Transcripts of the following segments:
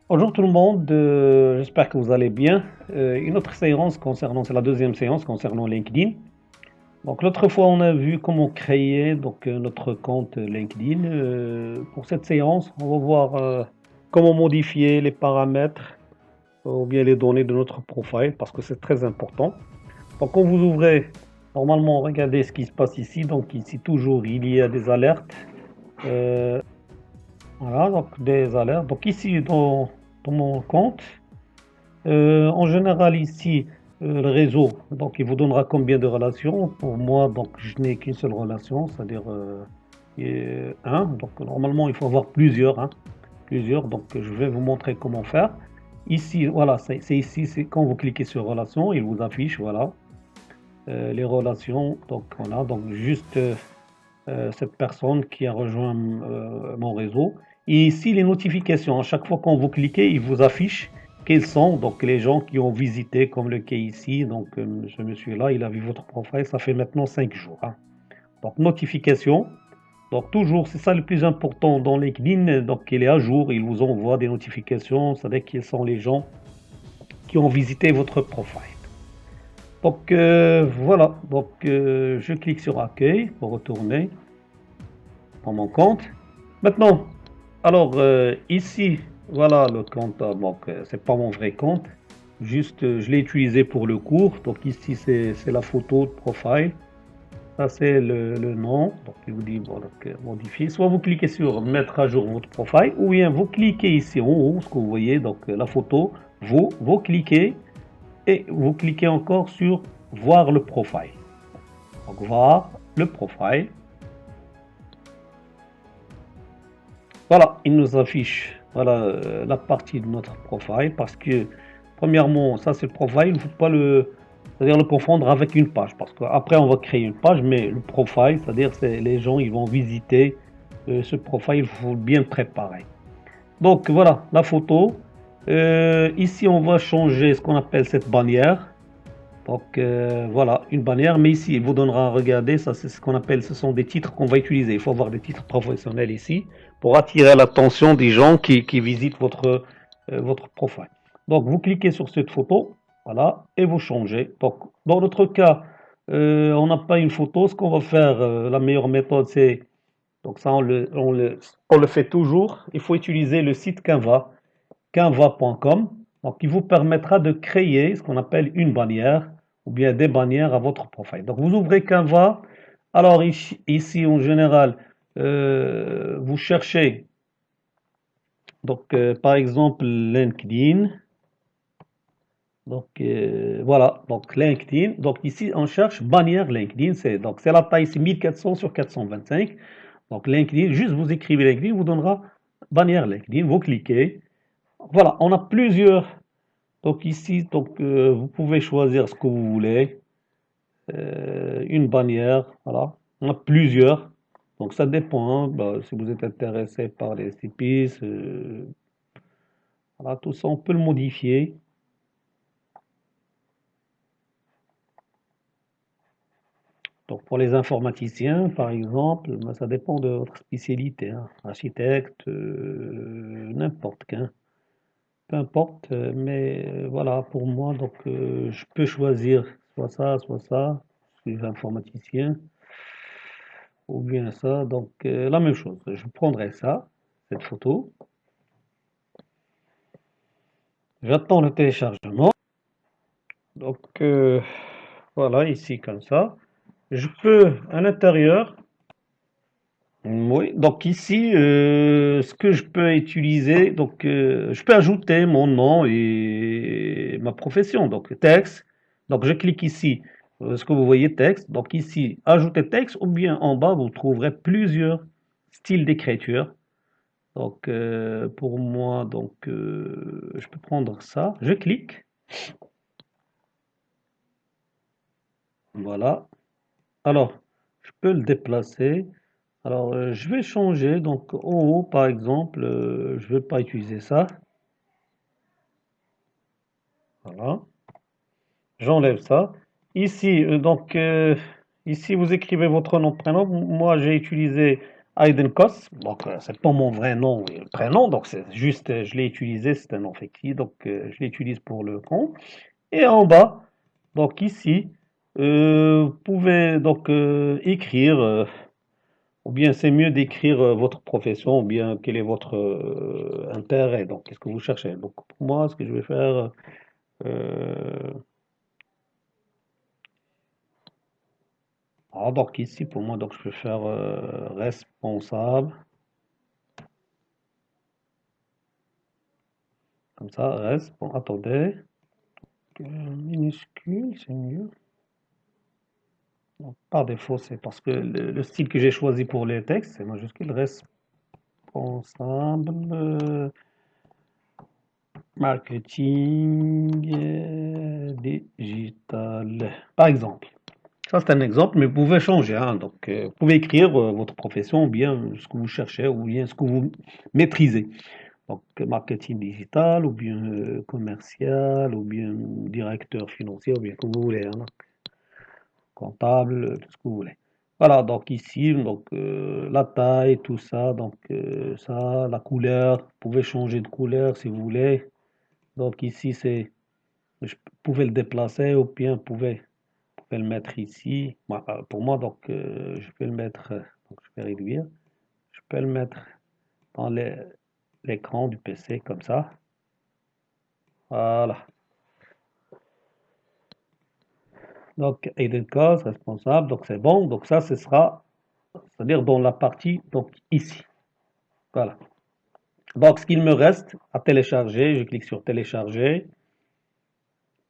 Bonjour tout le monde, j'espère que vous allez bien. Une autre séance concernant, c'est la deuxième séance concernant LinkedIn. Donc l'autre fois on a vu comment créer notre compte LinkedIn. Pour cette séance, on va voir comment modifier les paramètres ou bien les données de notre profil parce que c'est très important. Donc quand vous ouvrez, normalement regardez ce qui se passe ici. Donc ici toujours il y a des alertes. Euh, voilà, donc des alertes. Donc ici dans mon compte. En général, ici, le réseau, donc il vous donnera combien de relations. Pour moi, donc je n'ai qu'une seule relation, c'est-à-dire un. Donc normalement, il faut avoir plusieurs, hein, plusieurs. Donc je vais vous montrer comment faire. Ici, voilà, c'est ici, c'est quand vous cliquez sur relations, il vous affiche, voilà, les relations. Donc voilà, donc juste cette personne qui a rejoint mon réseau. Et ici, les notifications, à chaque fois quand vous cliquez, il vous affiche quels sont donc les gens qui ont visité, comme le cas ici. Donc, ce monsieur-là, il a vu votre profil, ça fait maintenant 5 jours, hein. Donc, notification. Donc, toujours, c'est ça le plus important dans LinkedIn. Donc, il est à jour, il vous envoie des notifications, ça veut dire quels sont les gens qui ont visité votre profil. Donc, voilà. Donc, je clique sur accueil pour retourner dans mon compte. Maintenant, alors ici, voilà le compte. Donc, c'est pas mon vrai compte. Juste, je l'ai utilisé pour le cours. Donc ici, c'est la photo de profil. Ça, c'est le nom. Donc, il vous dit bon, donc, modifier. Soit vous cliquez sur mettre à jour votre profil, ou bien vous cliquez ici en haut, ce que vous voyez, donc la photo. Vous cliquez et vous cliquez encore sur voir le profil. Donc, voir le profil. Voilà, il nous affiche voilà, la partie de notre profil parce que, premièrement, ça c'est le profil, il ne faut pas c'est-à-dire le confondre avec une page parce qu'après on va créer une page, mais le profil, c'est-à-dire c'est les gens ils vont visiter ce profil, il faut bien le préparer. Donc voilà, la photo. Ici on va changer ce qu'on appelle cette bannière. Donc voilà, une bannière, mais ici, il vous donnera à regarder, ça c'est ce qu'on appelle, ce sont des titres qu'on va utiliser. Il faut avoir des titres professionnels ici pour attirer l'attention des gens qui visitent votre profil. Donc vous cliquez sur cette photo, voilà, et vous changez. Donc dans notre cas, on n'a pas une photo, ce qu'on va faire, la meilleure méthode c'est, donc ça on le fait toujours, il faut utiliser le site Canva, canva.com. Donc, il vous permettra de créer ce qu'on appelle une bannière ou bien des bannières à votre profil. Donc, vous ouvrez Canva. Alors, ici en général, vous cherchez, donc, par exemple, LinkedIn. Donc, voilà, donc LinkedIn. Donc, ici, on cherche bannière LinkedIn. C'est la taille, c'est 1400 sur 425. Donc, LinkedIn, juste vous écrivez LinkedIn, vous donnera bannière LinkedIn. Vous cliquez. Voilà, on a plusieurs. Donc ici, donc, vous pouvez choisir ce que vous voulez. Une bannière, voilà. On a plusieurs. Donc ça dépend, hein. Bah, si vous êtes intéressé par les épices, voilà, tout ça, on peut le modifier. Donc pour les informaticiens, par exemple, bah, ça dépend de votre spécialité, hein. Architecte, n'importe qu'un. Peu importe, mais voilà, pour moi, donc je peux choisir soit ça, je suis informaticien. Ou bien ça, donc la même chose. Je prendrai ça, cette photo. J'attends le téléchargement. Donc voilà, ici comme ça. Je peux à l'intérieur, oui, donc ici, ce que je peux utiliser, donc je peux ajouter mon nom et ma profession, donc texte. Donc je clique ici, ce que vous voyez texte. Donc ici, ajouter texte, ou bien en bas, vous trouverez plusieurs styles d'écriture. Donc, pour moi, donc, je peux prendre ça. Je clique. Voilà. Alors, je peux le déplacer. Alors, je vais changer. Donc, en haut, par exemple, je ne vais pas utiliser ça. Voilà. J'enlève ça. Ici, ici, vous écrivez votre nom, prénom. Moi, j'ai utilisé Aidenkos, donc c'est pas mon vrai nom et prénom, donc c'est juste, je l'ai utilisé, c'est un nom fictif, donc je l'utilise pour le compte. Et en bas, donc ici, vous pouvez donc écrire, ou bien c'est mieux d'écrire votre profession, ou bien quel est votre intérêt, donc qu'est-ce que vous cherchez. Donc pour moi, ce que je vais faire, euh, donc ici pour moi, donc je vais faire responsable, comme ça, attendez, minuscule, c'est mieux. Donc, par défaut, c'est parce que le style que j'ai choisi pour les textes, c'est majuscule, responsable, marketing digital, par exemple. Ça, c'est un exemple, mais vous pouvez changer, hein. Donc, vous pouvez écrire votre profession, ou bien ce que vous cherchez, ou bien ce que vous maîtrisez. Donc, marketing digital, ou bien commercial, ou bien directeur financier, ou bien comme vous voulez, hein. Comptable, tout ce que vous voulez. Voilà, donc ici, donc la taille, tout ça, donc ça, la couleur, vous pouvez changer de couleur si vous voulez. Donc ici, vous pouvez le déplacer ou bien vous pouvez le mettre ici. Pour moi, donc je peux le mettre, donc je vais réduire. Je peux le mettre dans l'écran du PC comme ça. Voilà. Donc, Aiden Cause, responsable, donc c'est bon. Donc ça, ce sera, c'est-à-dire dans la partie, donc ici. Voilà. Donc, ce qu'il me reste à télécharger, je clique sur télécharger,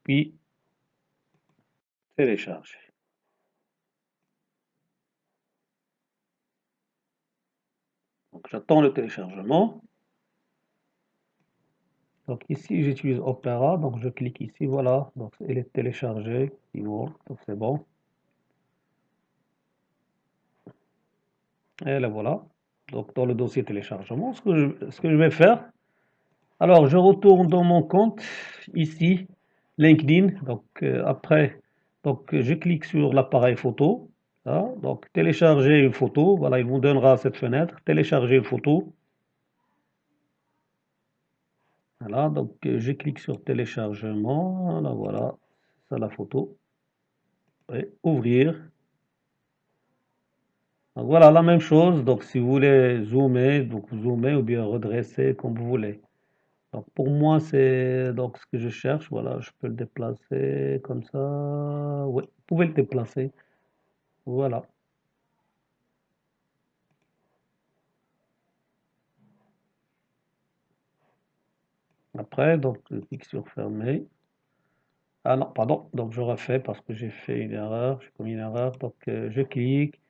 puis télécharger. Donc, j'attends le téléchargement. Donc, ici, j'utilise Opera, donc je clique ici, voilà. Donc, il est téléchargé, donc c'est bon. Et là, voilà. Donc, dans le dossier téléchargement, ce que je vais faire, alors, je retourne dans mon compte, ici, LinkedIn. Donc, après, donc, je clique sur l'appareil photo. Là. Donc, télécharger une photo. Voilà, il vous donnera cette fenêtre. Télécharger une photo. Voilà, donc, je clique sur téléchargement. Là, voilà, ça la photo. Et ouvrir. Donc, voilà, la même chose. Donc, si vous voulez zoomer, donc vous zoomez ou bien redresser comme vous voulez. Donc pour moi, c'est donc ce que je cherche. Voilà, je peux le déplacer comme ça. Oui, vous pouvez le déplacer. Voilà. Après, donc je clique sur fermer. Ah non, pardon. Donc je refais parce que j'ai fait une erreur. J'ai commis une erreur. Donc je clique,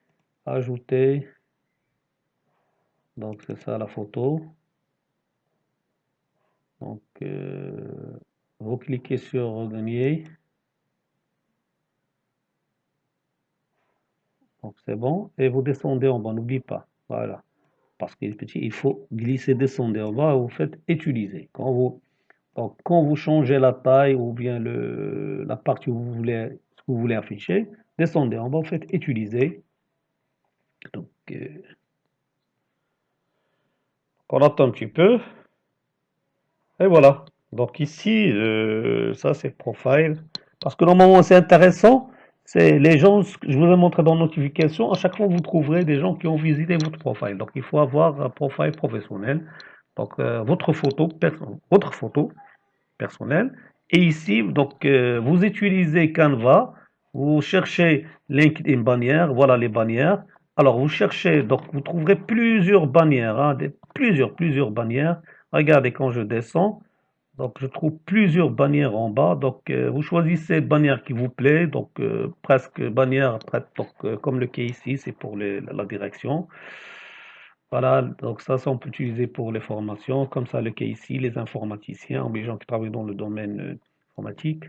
ajouter. Donc c'est ça la photo. Donc vous cliquez sur regagner. Donc c'est bon. Et vous descendez en bas. N'oubliez pas. Voilà. Parce qu'il est petit, il faut glisser, descendre en bas. Vous faites utiliser. Donc, quand vous changez la taille ou bien la partie où ce que vous voulez afficher, descendez en bas, vous faites utiliser. Donc, on attend un petit peu. Et voilà. Donc ici, ça c'est profile. Parce que normalement c'est intéressant. C'est les gens, je vous ai montré dans la notification, à chaque fois vous trouverez des gens qui ont visité votre profile. Donc il faut avoir un profil professionnel. Donc votre photo personnel. Et ici, donc, vous utilisez Canva, vous cherchez LinkedIn bannière, voilà les bannières. Alors, vous cherchez, donc vous trouverez plusieurs bannières, hein, plusieurs bannières. Regardez quand je descends, donc je trouve plusieurs bannières en bas. Donc, vous choisissez bannière qui vous plaît, donc presque bannière, donc, comme le cas ici, c'est pour la direction. Voilà, donc ça on peut utiliser pour les formations, comme ça le cas ici, les informaticiens, ou les gens qui travaillent dans le domaine informatique,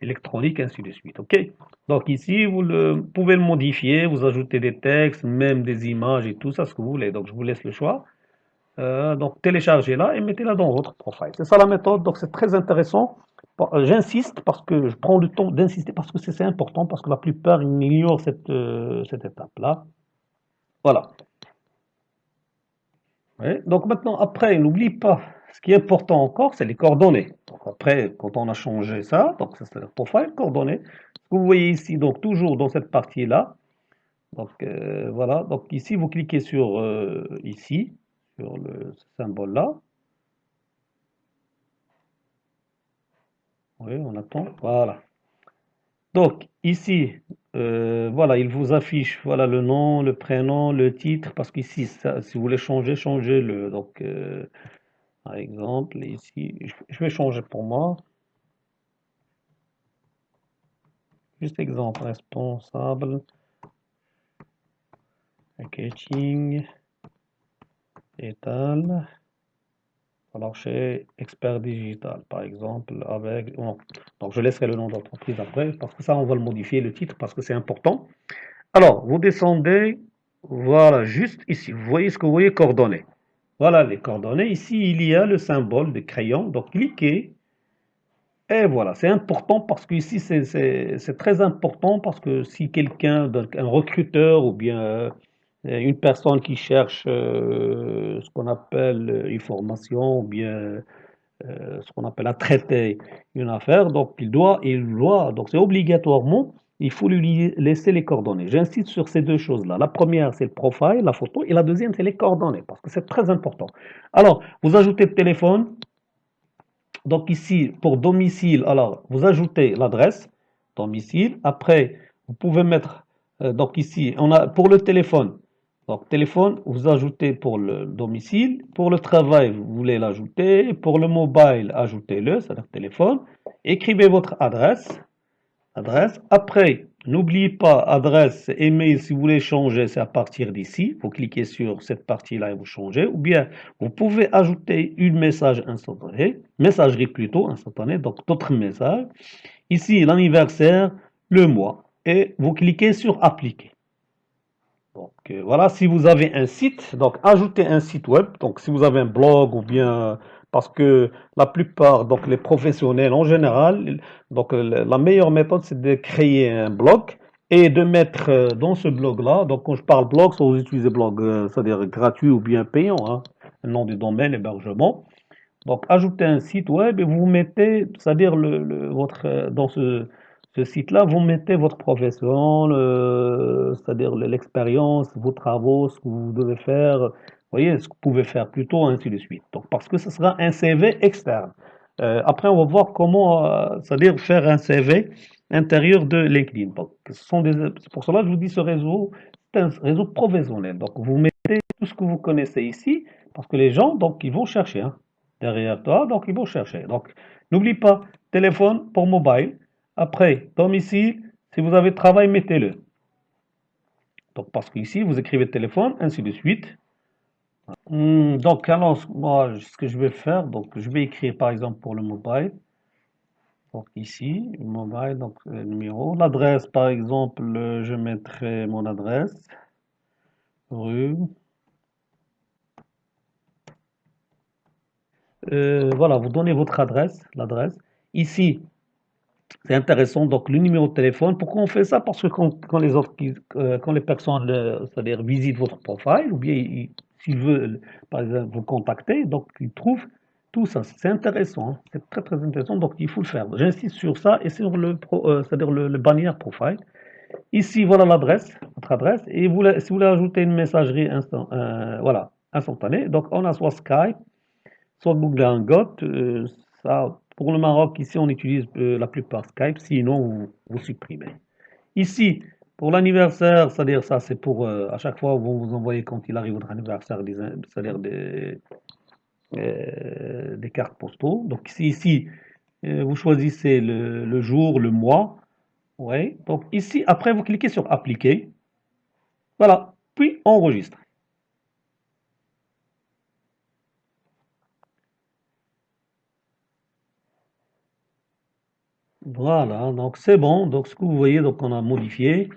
électronique, ainsi de suite. OK? Donc ici, pouvez le modifier, vous ajoutez des textes, même des images et tout ça, ce que vous voulez. Donc je vous laisse le choix. Donc téléchargez-la et mettez-la dans votre profil. C'est ça la méthode, donc c'est très intéressant. Bon, j'insiste parce que je prends le temps d'insister parce que c'est important, parce que la plupart ignorent cette étape-là. Voilà. Ouais. Donc maintenant, après, n'oublie pas, ce qui est important encore, c'est les coordonnées. Donc après, quand on a changé ça, donc ça c'est le profil, coordonnées. Ce que vous voyez ici, donc toujours dans cette partie-là, donc voilà, donc ici vous cliquez sur ici, sur ce symbole-là. Oui, on attend. Voilà. Donc ici, voilà, il vous affiche voilà le nom, le prénom, le titre, parce qu'ici, si vous voulez changer, changez-le. Donc par exemple, ici, je vais changer pour moi. Juste exemple, responsable, marketing, étal. Alors chez expert digital, par exemple, avec. Non. Donc je laisserai le nom d'entreprise après, parce que ça, on va le modifier, le titre, parce que c'est important. Alors, vous descendez, voilà, juste ici. Vous voyez ce que vous voyez, coordonnées. Voilà les coordonnées. Ici, il y a le symbole de crayon. Donc, cliquez. Et voilà, c'est important parce que ici, c'est très important parce que si quelqu'un, donc un recruteur ou bien une personne qui cherche ce qu'on appelle une formation ou bien ce qu'on appelle à traiter une affaire. Donc, donc c'est obligatoirement, il faut lui laisser les coordonnées. J'insiste sur ces deux choses-là. La première, c'est le profil, la photo, et la deuxième, c'est les coordonnées, parce que c'est très important. Alors, vous ajoutez le téléphone. Donc ici, pour domicile, alors vous ajoutez l'adresse, domicile. Après, vous pouvez mettre, donc ici, on a pour le téléphone. Donc téléphone, vous ajoutez pour le domicile. Pour le travail, vous voulez l'ajouter. Pour le mobile, ajoutez-le, c'est-à-dire téléphone. Écrivez votre adresse. Après, n'oubliez pas, adresse, email, si vous voulez changer, c'est à partir d'ici. Vous cliquez sur cette partie-là et vous changez. Ou bien, vous pouvez ajouter une message instantané, messagerie plutôt instantanée, donc d'autres messages. Ici, l'anniversaire, le mois. Et vous cliquez sur appliquer. Donc voilà, si vous avez un site, donc ajoutez un site web. Donc si vous avez un blog ou bien parce que la plupart, donc les professionnels en général, donc la meilleure méthode c'est de créer un blog et de mettre dans ce blog-là. Donc quand je parle blog, soit vous utilisez blog, c'est-à-dire gratuit ou bien payant, hein, le nom du domaine, hébergement. Donc, ajoutez un site web et vous mettez, c'est-à-dire votre, dans ce site-là, vous mettez votre profession, c'est-à-dire l'expérience, vos travaux, ce que vous devez faire, vous voyez, ce que vous pouvez faire plutôt, ainsi de suite. Donc, parce que ce sera un CV externe. Après, on va voir comment, c'est-à-dire faire un CV intérieur de LinkedIn. Donc, c'est pour cela que je vous dis ce réseau, c'est un réseau professionnel. Donc, vous mettez tout ce que vous connaissez ici, parce que les gens, donc, ils vont chercher, hein derrière toi, donc ils vont chercher. Donc, n'oublie pas, téléphone pour mobile. Après, domicile, si vous avez travail, mettez-le. Donc, parce qu'ici, vous écrivez téléphone, ainsi de suite. Donc, alors, moi, ce que je vais faire, donc, je vais écrire par exemple pour le mobile. Donc, ici, mobile, donc, numéro. L'adresse, par exemple, je mettrai mon adresse, rue. Voilà, vous donnez votre adresse, l'adresse. Ici, c'est intéressant. Donc, le numéro de téléphone. Pourquoi on fait ça? Parce que quand les autres, quand les personnes, c'est-à-dire visitent votre profil, ou bien s'ils veulent, par exemple, vous contacter, donc ils trouvent tout ça. C'est intéressant, hein. C'est très très intéressant. Donc, il faut le faire. J'insiste sur ça et sur c'est-à-dire le bannière profile. Ici, voilà l'adresse, votre adresse. Et si vous voulez ajouter une messagerie voilà, instantanée, donc on a soit Skype, soit Google Hangout, ça, pour le Maroc, ici, on utilise la plupart Skype, sinon vous supprimez. Ici, pour l'anniversaire, c'est-à-dire ça, c'est pour à chaque fois, vous envoyez quand il arrive votre anniversaire, c'est-à-dire des cartes postaux. Donc ici, vous choisissez le jour, le mois. Ouais. Donc ici, après, vous cliquez sur appliquer. Voilà. Puis enregistre. Voilà, donc c'est bon. Donc ce que vous voyez, donc on a modifié.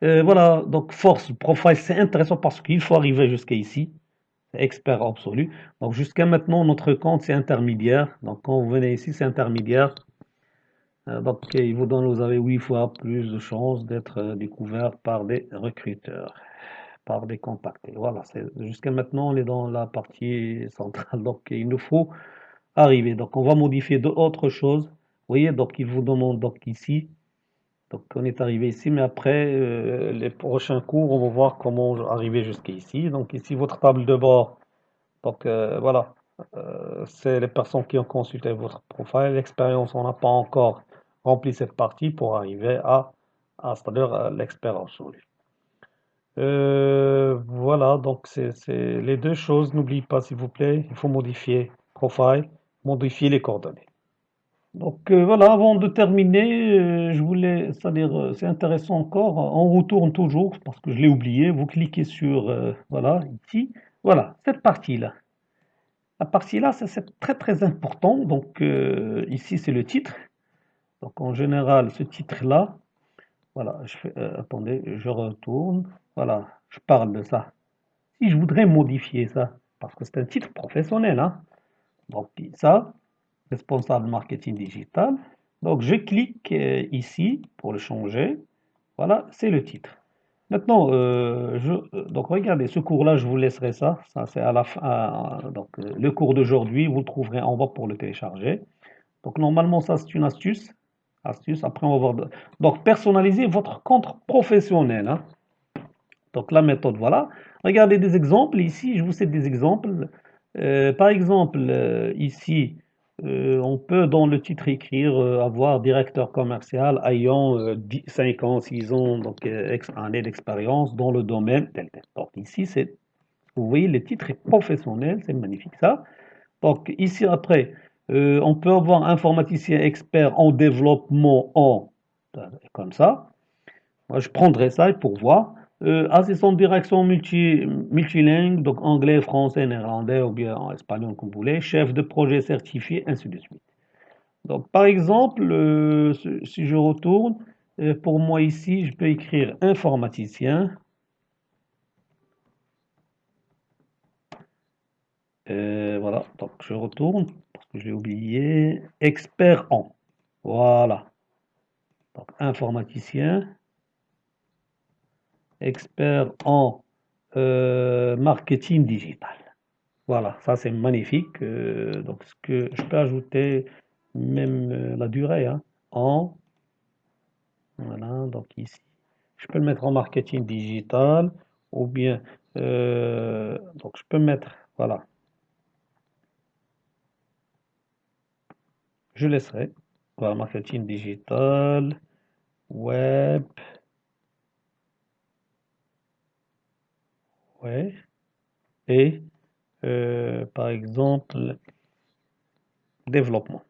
Voilà, donc force, profile, c'est intéressant parce qu'il faut arriver jusqu'à ici, c'est expert absolu. Donc jusqu'à maintenant, notre compte, c'est intermédiaire. Donc quand vous venez ici, c'est intermédiaire. Donc il vous donne, vous avez 8 fois plus de chances d'être découvert par des recruteurs. par des contactés. Voilà, jusqu'à maintenant, on est dans la partie centrale. Donc, il nous faut arriver. Donc, on va modifier d'autres choses. Vous voyez, donc, il vous demande donc ici. Donc, on est arrivé ici, mais après, les prochains cours, on va voir comment arriver jusqu'ici. Donc, ici, votre table de bord. Donc, voilà, c'est les personnes qui ont consulté votre profil. L'expérience, on n'a pas encore rempli cette partie pour arriver c'est-à-dire l'expérience. Voilà, donc c'est les deux choses. N'oubliez pas, s'il vous plaît, il faut modifier profile, modifier les coordonnées. Donc voilà, avant de terminer, je voulais, c'est-à-dire, c'est intéressant encore, on retourne toujours, parce que je l'ai oublié, vous cliquez sur, voilà, ici, voilà, cette partie-là. La partie-là, ça, c'est très très important, donc ici c'est le titre, donc en général, ce titre-là, voilà, attendez, je retourne, voilà, je parle de ça. Si je voudrais modifier ça, parce que c'est un titre professionnel, hein, donc ça, responsable marketing digital. Donc je clique ici pour le changer. Voilà, c'est le titre. Maintenant, donc regardez, ce cours-là, je vous laisserai ça. Ça, c'est à la fin. Donc le cours d'aujourd'hui, vous le trouverez en bas pour le télécharger. Donc normalement, ça, c'est une astuce. Astuce. Après, on va voir. Donc personnalisez votre compte professionnel, hein. Donc la méthode, voilà. Regardez des exemples. Ici, je vous cite des exemples. Par exemple, ici, on peut dans le titre écrire avoir directeur commercial ayant 5 ans, 6 ans, donc année d'expérience dans le domaine tel tel. Donc ici, vous voyez, le titre est professionnel, c'est magnifique ça. Donc ici après, on peut avoir informaticien expert en développement comme ça. Moi, je prendrai ça pour voir. Assistant de direction multilingue, donc anglais, français, néerlandais ou bien en espagnol comme vous voulez. Chef de projet certifié, ainsi de suite. Donc, par exemple, si je retourne, pour moi ici, je peux écrire informaticien. Voilà, donc je retourne parce que j'ai oublié. Expert en. Voilà. Donc, informaticien. Expert en marketing digital. Voilà, ça c'est magnifique. Donc, ce que je peux ajouter même la durée, hein, en, voilà, donc ici, je peux le mettre en marketing digital ou bien, donc je peux mettre, voilà, je laisserai, voilà, marketing digital, web, ouais, et par exemple, développement.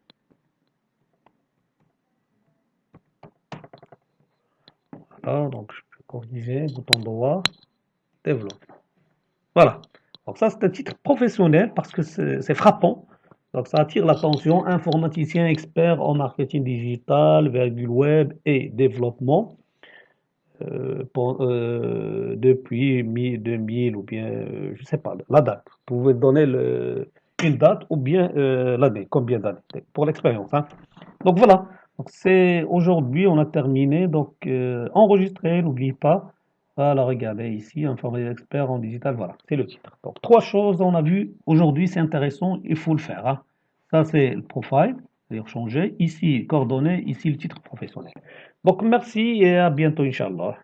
Voilà, donc je peux corriger, bouton droit, développement. Voilà. Donc ça, c'est un titre professionnel parce que c'est frappant. Donc ça attire l'attention. Informaticien expert en marketing digital, virgule web et développement depuis 2000 ou bien, je ne sais pas, la date. Vous pouvez donner une date ou bien l'année, combien d'années, pour l'expérience, hein. Donc voilà. Donc c'est aujourd'hui, on a terminé. Donc enregistrez, n'oubliez pas. Voilà, regardez ici, informer les experts en digital, voilà, c'est le titre. Donc, trois choses on a vu aujourd'hui, c'est intéressant, il faut le faire, hein. Ça, c'est le profile, c'est-à-dire changer. Ici, coordonnées, ici, le titre professionnel. Donc, merci et à bientôt, Inch'Allah.